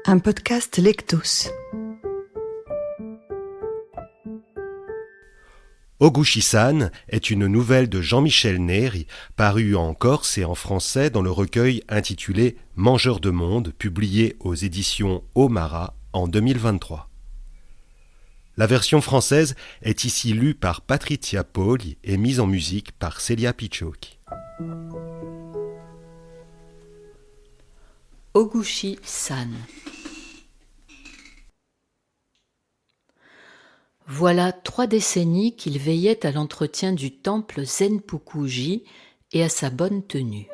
Un podcast Lectos. Oguchi-san est une nouvelle de Jean-Michel Neri, parue en corse et en français dans le recueil intitulé « Mangeur de monde », publié aux éditions Omara en 2023. La version française est ici lue par Patrizia Poli et mise en musique par Celia Picciocchi. Oguchi-san. Voilà 3 décennies qu'il veillait à l'entretien du temple Zenpuku-ji et à sa bonne tenue.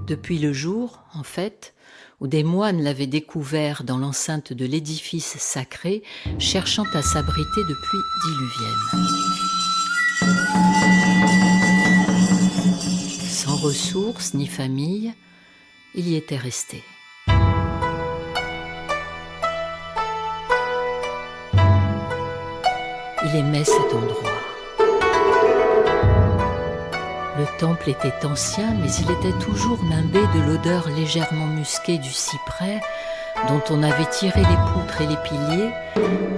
Depuis le jour, en fait, où des moines l'avaient découvert dans l'enceinte de l'édifice sacré, cherchant à s'abriter de pluies diluviennes. Sans ressources ni famille, il y était resté. Il aimait cet endroit. Le temple était ancien, mais il était toujours nimbé de l'odeur légèrement musquée du cyprès dont on avait tiré les poutres et les piliers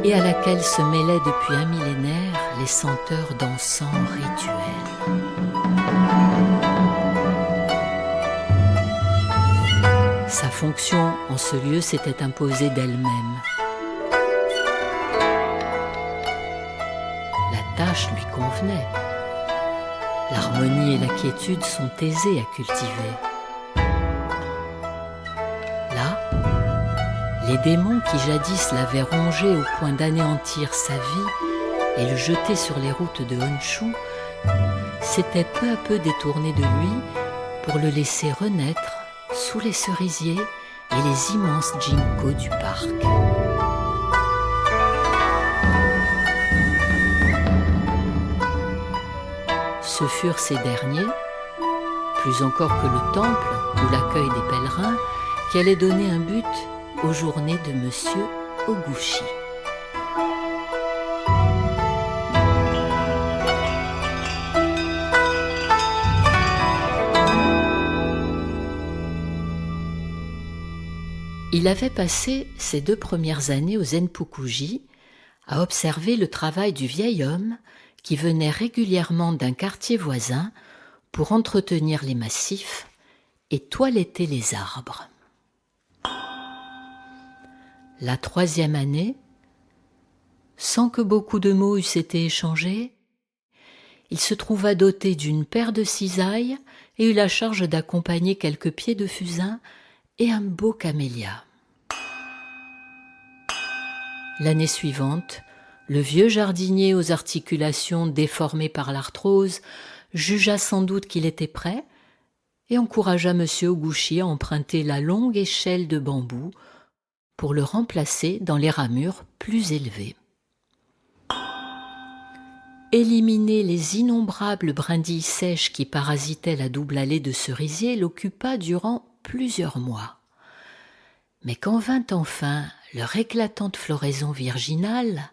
et à laquelle se mêlaient depuis un millénaire les senteurs d'encens rituels. Sa fonction en ce lieu s'était imposée d'elle-même. La tâche lui convenait. L'harmonie et la quiétude sont aisées à cultiver. Là, les démons qui jadis l'avaient rongé au point d'anéantir sa vie et le jeter sur les routes de Honshu s'étaient peu à peu détournés de lui pour le laisser renaître sous les cerisiers et les immenses ginkgos du parc. Ce furent ces derniers, plus encore que le temple ou l'accueil des pèlerins, qui allaient donner un but aux journées de Monsieur Oguchi. Il avait passé ses 2 premières années au Zenpuku-ji à observer le travail du vieil homme qui venait régulièrement d'un quartier voisin pour entretenir les massifs et toiletter les arbres. La 3e année, sans que beaucoup de mots eussent été échangés, il se trouva doté d'une paire de cisailles et eut la charge d'accompagner quelques pieds de fusain et un beau camélia. L'année suivante, le vieux jardinier aux articulations déformées par l'arthrose jugea sans doute qu'il était prêt et encouragea M. Oguchi à emprunter la longue échelle de bambou pour le remplacer dans les ramures plus élevées. Éliminer les innombrables brindilles sèches qui parasitaient la double allée de cerisiers l'occupa durant plusieurs mois. Mais quand vint enfin leur éclatante floraison virginale,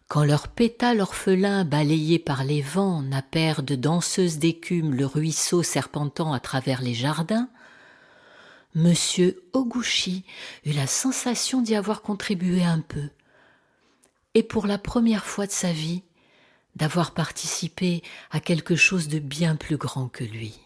quand leurs pétales orphelins balayés par les vents nappèrent de danseuses d'écume le ruisseau serpentant à travers les jardins, Monsieur Oguchi eut la sensation d'y avoir contribué un peu, et pour la première fois de sa vie, d'avoir participé à quelque chose de bien plus grand que lui.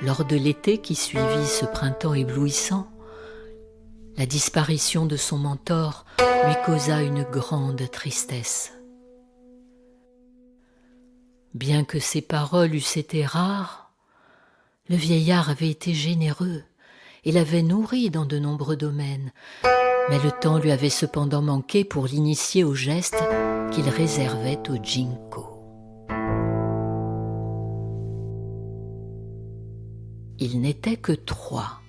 Lors de l'été qui suivit ce printemps éblouissant, la disparition de son mentor lui causa une grande tristesse. Bien que ses paroles eussent été rares, le vieillard avait été généreux et l'avait nourri dans de nombreux domaines, mais le temps lui avait cependant manqué pour l'initier aux gestes qu'il réservait aux ginkgos. Ils n'étaient que 3,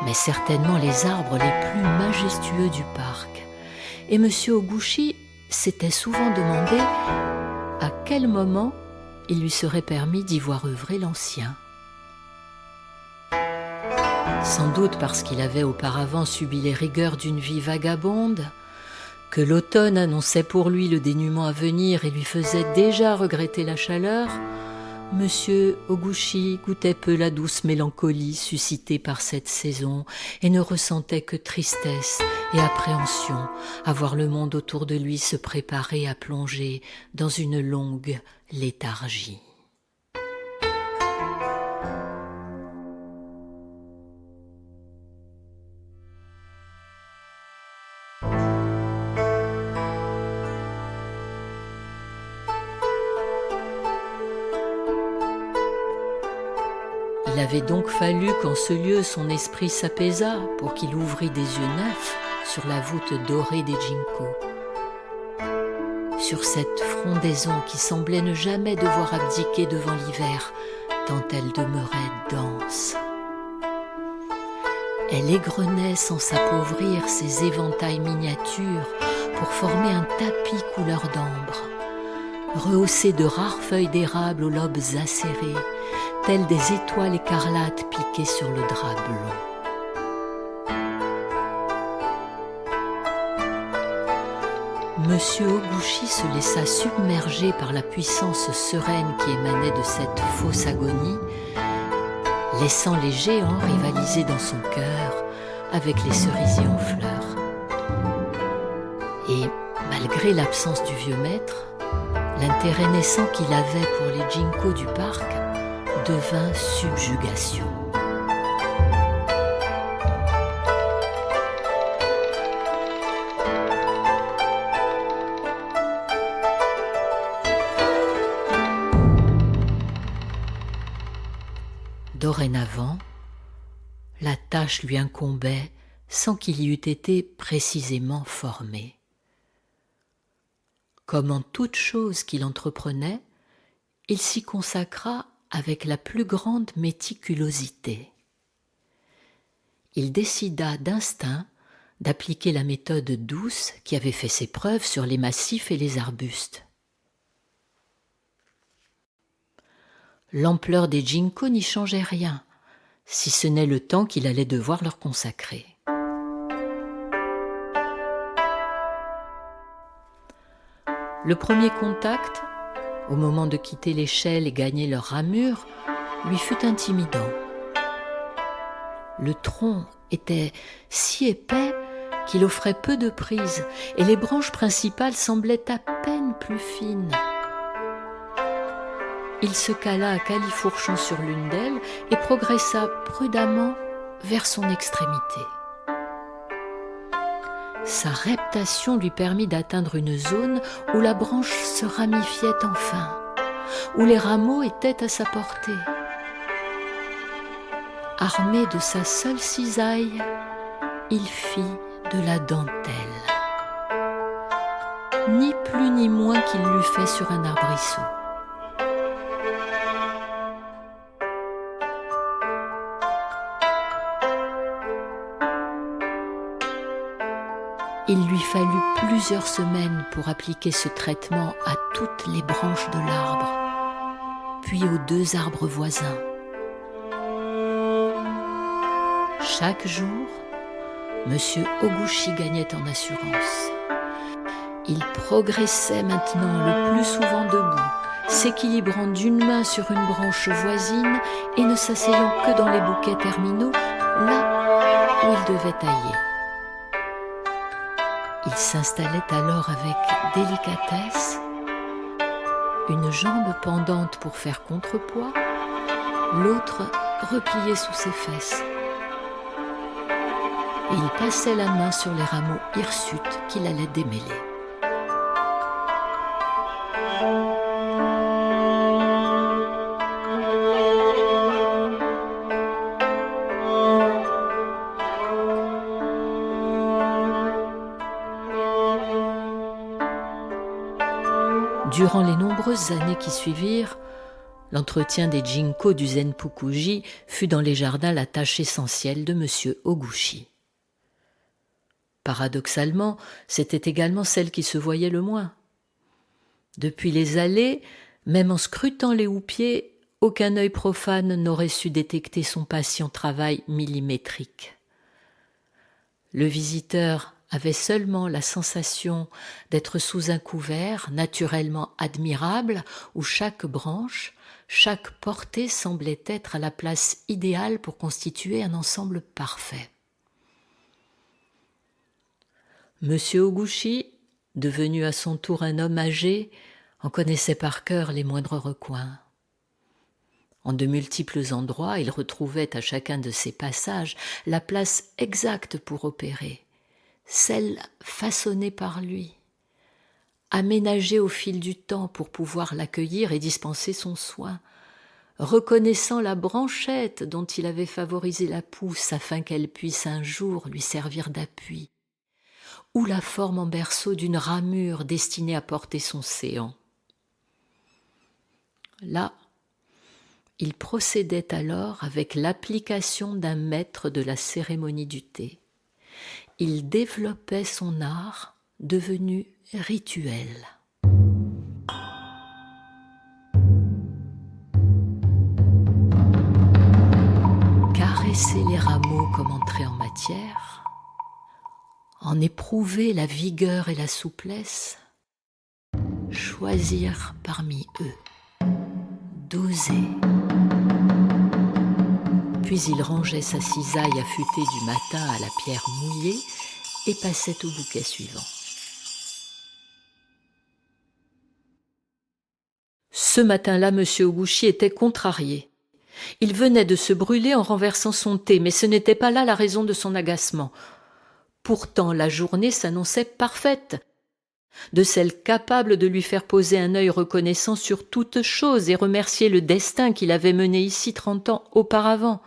mais certainement les arbres les plus majestueux du parc. Et M. Oguchi s'était souvent demandé à quel moment il lui serait permis d'y voir œuvrer l'ancien. Sans doute parce qu'il avait auparavant subi les rigueurs d'une vie vagabonde, que l'automne annonçait pour lui le dénûment à venir et lui faisait déjà regretter la chaleur, Monsieur Oguchi goûtait peu la douce mélancolie suscitée par cette saison et ne ressentait que tristesse et appréhension à voir le monde autour de lui se préparer à plonger dans une longue léthargie. Il avait donc fallu qu'en ce lieu son esprit s'apaisât pour qu'il ouvrît des yeux neufs sur la voûte dorée des ginkgos, sur cette frondaison qui semblait ne jamais devoir abdiquer devant l'hiver, tant elle demeurait dense. Elle égrenait sans s'appauvrir ses éventails miniatures pour former un tapis couleur d'ambre, rehaussé de rares feuilles d'érable aux lobes acérés, telles des étoiles écarlates piquées sur le drap blond. Monsieur Oguchi se laissa submerger par la puissance sereine qui émanait de cette fausse agonie, laissant les géants rivaliser dans son cœur avec les cerisiers en fleurs. Et malgré l'absence du vieux maître, l'intérêt naissant qu'il avait pour les ginkgos du parc devint subjugation. Dorénavant, la tâche lui incombait sans qu'il y eût été précisément formé. Comme en toute chose qu'il entreprenait, il s'y consacra avec la plus grande méticulosité. Il décida d'instinct d'appliquer la méthode douce qui avait fait ses preuves sur les massifs et les arbustes. L'ampleur des ginkgos n'y changeait rien, si ce n'est le temps qu'il allait devoir leur consacrer. Le premier contact, au moment de quitter l'échelle et gagner leur ramure, lui fut intimidant. Le tronc était si épais qu'il offrait peu de prise et les branches principales semblaient à peine plus fines. Il se cala à califourchon sur l'une d'elles et progressa prudemment vers son extrémité. Sa reptation lui permit d'atteindre une zone où la branche se ramifiait enfin, où les rameaux étaient à sa portée. Armé de sa seule cisaille, il fit de la dentelle. Ni plus ni moins qu'il l'eût fait sur un arbrisseau. Il lui fallut plusieurs semaines pour appliquer ce traitement à toutes les branches de l'arbre, puis aux 2 arbres voisins. Chaque jour, Monsieur Oguchi gagnait en assurance. Il progressait maintenant le plus souvent debout, s'équilibrant d'une main sur une branche voisine et ne s'asseyant que dans les bouquets terminaux, là où il devait tailler. Il s'installait alors avec délicatesse, une jambe pendante pour faire contrepoids, l'autre repliée sous ses fesses. Et il passait la main sur les rameaux hirsutes qu'il allait démêler. Durant les nombreuses années qui suivirent, l'entretien des ginkgos du Zenpukuji fut dans les jardins la tâche essentielle de M. Oguchi. Paradoxalement, c'était également celle qui se voyait le moins. Depuis les allées, Même en scrutant les houppiers, aucun œil profane n'aurait su détecter son patient travail millimétrique. Le visiteur avait seulement la sensation d'être sous un couvert naturellement admirable où chaque branche, chaque portée semblait être à la place idéale pour constituer un ensemble parfait. Monsieur Oguchi, devenu à son tour un homme âgé, en connaissait par cœur les moindres recoins. En de multiples endroits, il retrouvait à chacun de ses passages la place exacte pour opérer, celle façonnée par lui, aménagée au fil du temps pour pouvoir l'accueillir et dispenser son soin, reconnaissant la branchette dont il avait favorisé la pousse afin qu'elle puisse un jour lui servir d'appui, ou la forme en berceau d'une ramure destinée à porter son séant. Là, il procédait alors avec l'application d'un maître de la cérémonie du thé. Il développait son art devenu rituel. Caresser les rameaux comme entrer en matière, en éprouver la vigueur et la souplesse, choisir parmi eux, doser. Puis il rangeait sa cisaille affûtée du matin à la pierre mouillée et passait au bouquet suivant. Ce matin-là, M. Oguchi était contrarié. Il venait de se brûler en renversant son thé, mais ce n'était pas là la raison de son agacement. Pourtant, la journée s'annonçait parfaite, de celle capable de lui faire poser un œil reconnaissant sur toute chose et remercier le destin qui l'avait mené ici 30 ans auparavant.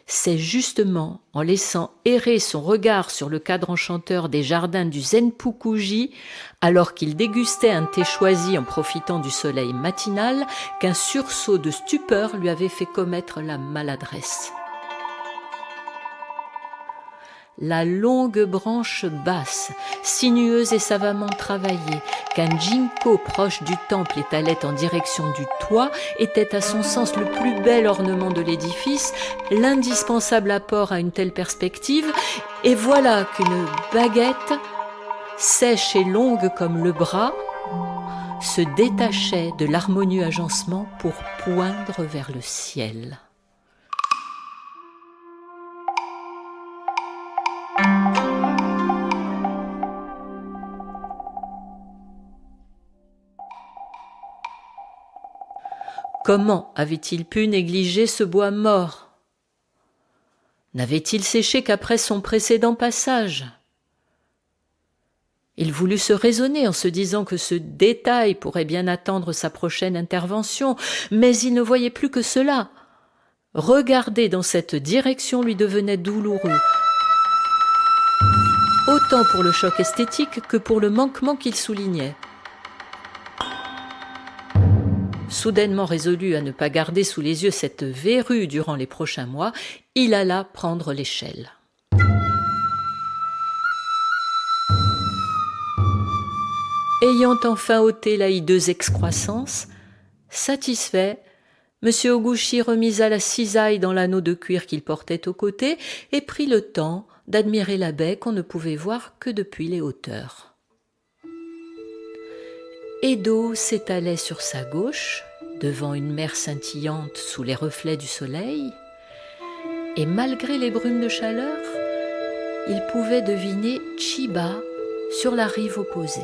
C'est justement en laissant errer son regard sur le cadre enchanteur des jardins du Zenpukuji, alors qu'il dégustait un thé choisi en profitant du soleil matinal, qu'un sursaut de stupeur lui avait fait commettre la maladresse. La longue branche basse, sinueuse et savamment travaillée, qu'un ginkgo proche du temple étalait en direction du toit, était à son sens le plus bel ornement de l'édifice, l'indispensable apport à une telle perspective, et voilà qu'une baguette, sèche et longue comme le bras, se détachait de l'harmonieux agencement pour poindre vers le ciel. Comment avait-il pu négliger ce bois mort? N'avait-il séché qu'après son précédent passage? Il voulut se raisonner en se disant que ce détail pourrait bien attendre sa prochaine intervention, mais il ne voyait plus que cela. Regarder dans cette direction lui devenait douloureux, autant pour le choc esthétique que pour le manquement qu'il soulignait. Soudainement résolu à ne pas garder sous les yeux cette verrue durant les prochains mois, il alla prendre l'échelle. Ayant enfin ôté la hideuse excroissance, satisfait, M. Oguchi remisa la cisaille dans l'anneau de cuir qu'il portait au côté et prit le temps d'admirer la baie qu'on ne pouvait voir que depuis les hauteurs. Edo s'étalait sur sa gauche, devant une mer scintillante sous les reflets du soleil, et malgré les brumes de chaleur, il pouvait deviner Chiba sur la rive opposée.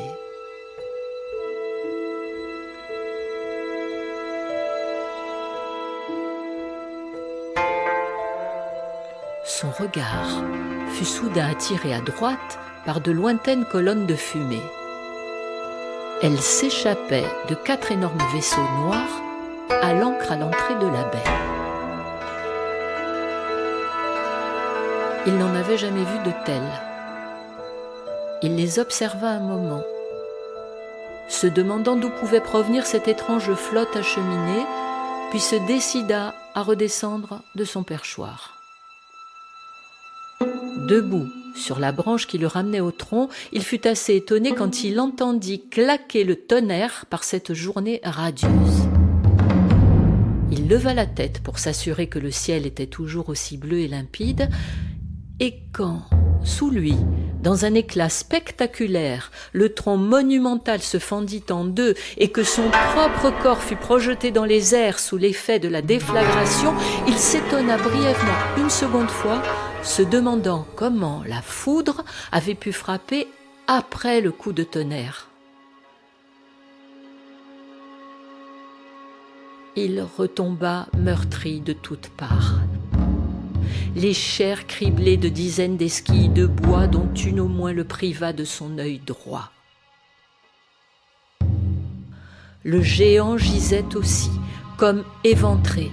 Son regard fut soudain attiré à droite par de lointaines colonnes de fumée. Elles s'échappaient de 4 énormes vaisseaux noirs à l'ancre à l'entrée de la baie. Il n'en avait jamais vu de tels. Il les observa un moment, se demandant d'où pouvait provenir cette étrange flotte acheminée, puis se décida à redescendre de son perchoir. Debout, sur la branche qui le ramenait au tronc, il fut assez étonné quand il entendit claquer le tonnerre par cette journée radieuse. Il leva la tête pour s'assurer que le ciel était toujours aussi bleu et limpide, et quand, sous lui, dans un éclat spectaculaire, le tronc monumental se fendit en deux et que son propre corps fut projeté dans les airs sous l'effet de la déflagration, il s'étonna brièvement une seconde fois, se demandant comment la foudre avait pu frapper après le coup de tonnerre. Il retomba meurtri de toutes parts. Les chairs criblées de dizaines d'esquilles de bois dont une au moins le priva de son œil droit. Le géant gisait aussi, comme éventré,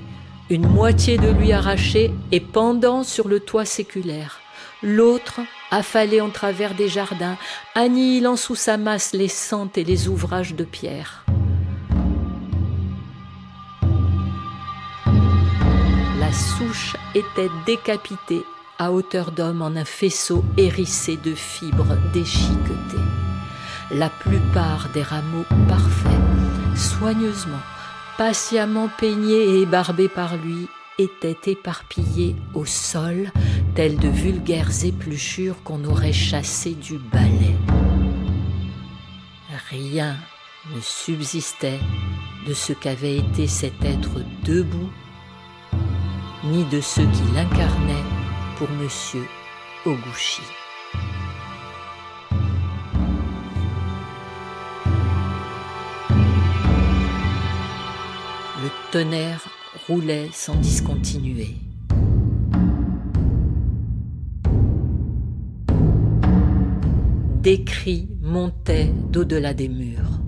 une moitié de lui arrachée et pendant sur le toit séculaire, l'autre affalé en travers des jardins, annihilant sous sa masse les sentes et les ouvrages de pierre. La souche était décapitée à hauteur d'homme en un faisceau hérissé de fibres déchiquetées. La plupart des rameaux parfaits, soigneusement, patiemment peignés et ébarbés par lui, étaient éparpillés au sol, tels de vulgaires épluchures qu'on aurait chassées du balai. Rien ne subsistait de ce qu'avait été cet être debout, ni de ceux qui l'incarnaient pour Monsieur Oguchi. Le tonnerre roulait sans discontinuer. Des cris montaient d'au-delà des murs.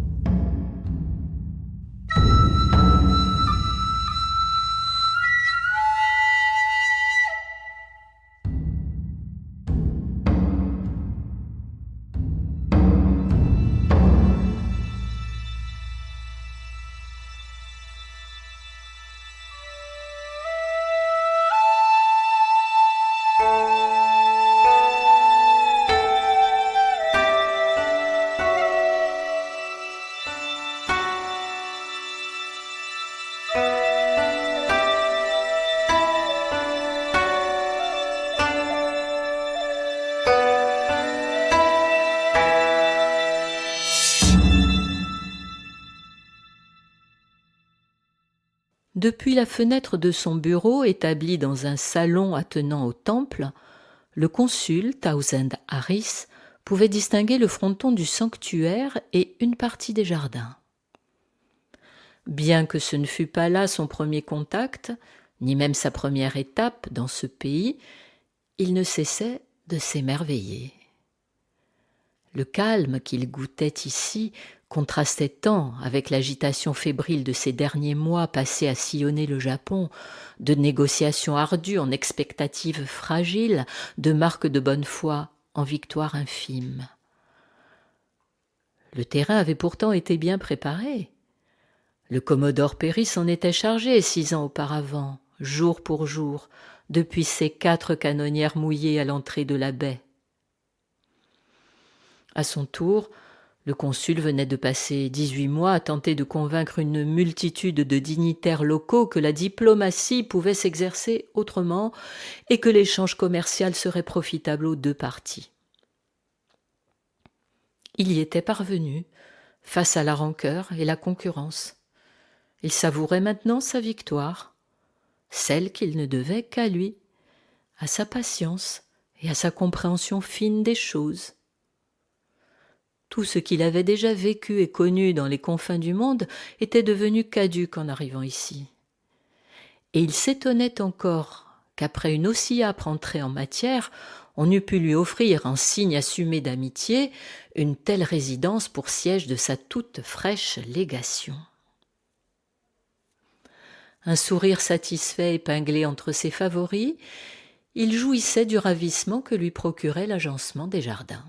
Depuis la fenêtre de son bureau, établi dans un salon attenant au temple, le consul, Townsend Harris, pouvait distinguer le fronton du sanctuaire et une partie des jardins. Bien que ce ne fût pas là son premier contact, ni même sa première étape dans ce pays, il ne cessait de s'émerveiller. Le calme qu'il goûtait ici contrastait tant avec l'agitation fébrile de ces derniers mois passés à sillonner le Japon, de négociations ardues en expectatives fragiles, de marques de bonne foi en victoires infimes. Le terrain avait pourtant été bien préparé. Le commodore Perry s'en était chargé 6 ans auparavant, jour pour jour, depuis ses 4 canonnières mouillées à l'entrée de la baie. À son tour, le consul venait de passer 18 mois à tenter de convaincre une multitude de dignitaires locaux que la diplomatie pouvait s'exercer autrement et que l'échange commercial serait profitable aux 2 parties. Il y était parvenu, face à la rancœur et la concurrence. Il savourait maintenant sa victoire, celle qu'il ne devait qu'à lui, à sa patience et à sa compréhension fine des choses. Tout ce qu'il avait déjà vécu et connu dans les confins du monde était devenu caduc en arrivant ici. Et il s'étonnait encore qu'après une aussi âpre entrée en matière, on eût pu lui offrir, en signe assumé d'amitié, une telle résidence pour siège de sa toute fraîche légation. Un sourire satisfait épinglé entre ses favoris, il jouissait du ravissement que lui procurait l'agencement des jardins.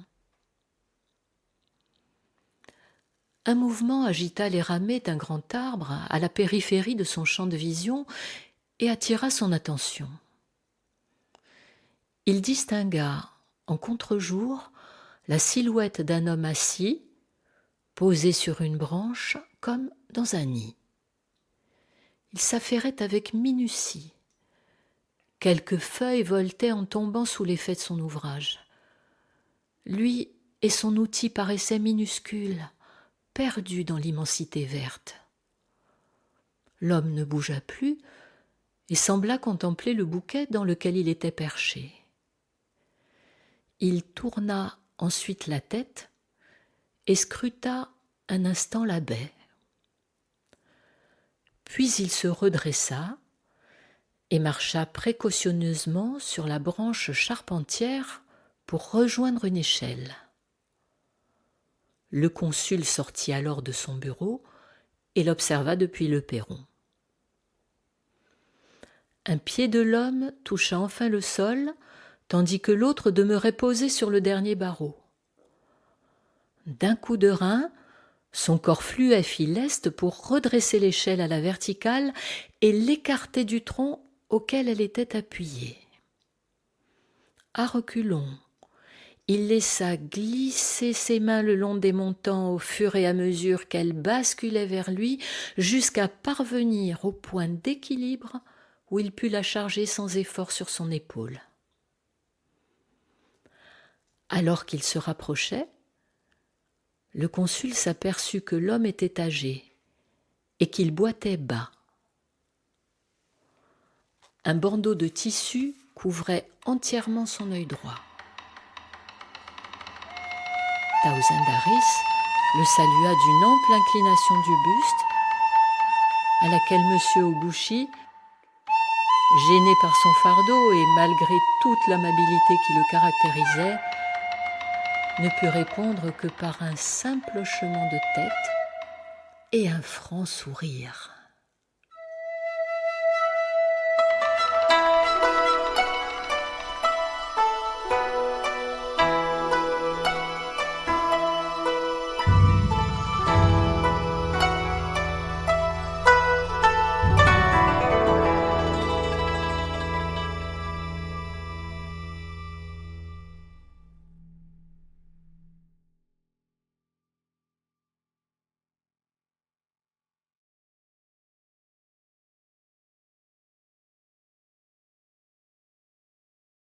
Un mouvement agita les ramets d'un grand arbre à la périphérie de son champ de vision et attira son attention. Il distingua, en contre-jour, la silhouette d'un homme assis, posé sur une branche comme dans un nid. Il s'affairait avec minutie. Quelques feuilles voletaient en tombant sous l'effet de son ouvrage. Lui et son outil paraissaient minuscules, perdus dans l'immensité verte. L'homme ne bougea plus et sembla contempler le bouquet dans lequel il était perché. Il tourna ensuite la tête et scruta un instant la baie. Puis il se redressa et marcha précautionneusement sur la branche charpentière pour rejoindre une échelle. Le consul sortit alors de son bureau et l'observa depuis le perron. Un pied de l'homme toucha enfin le sol, tandis que l'autre demeurait posé sur le dernier barreau. D'un coup de rein, son corps fluet fit lest pour redresser l'échelle à la verticale et l'écarter du tronc auquel elle était appuyée. À reculons, il laissa glisser ses mains le long des montants au fur et à mesure qu'elles basculaient vers lui jusqu'à parvenir au point d'équilibre où il put la charger sans effort sur son épaule. Alors qu'il se rapprochait, le consul s'aperçut que l'homme était âgé et qu'il boitait bas. Un bandeau de tissu couvrait entièrement son œil droit. Taouzendaris le salua d'une ample inclination du buste, à laquelle M. Obuchi, gêné par son fardeau et malgré toute l'amabilité qui le caractérisait, ne put répondre que par un simple hochement de tête et un franc sourire.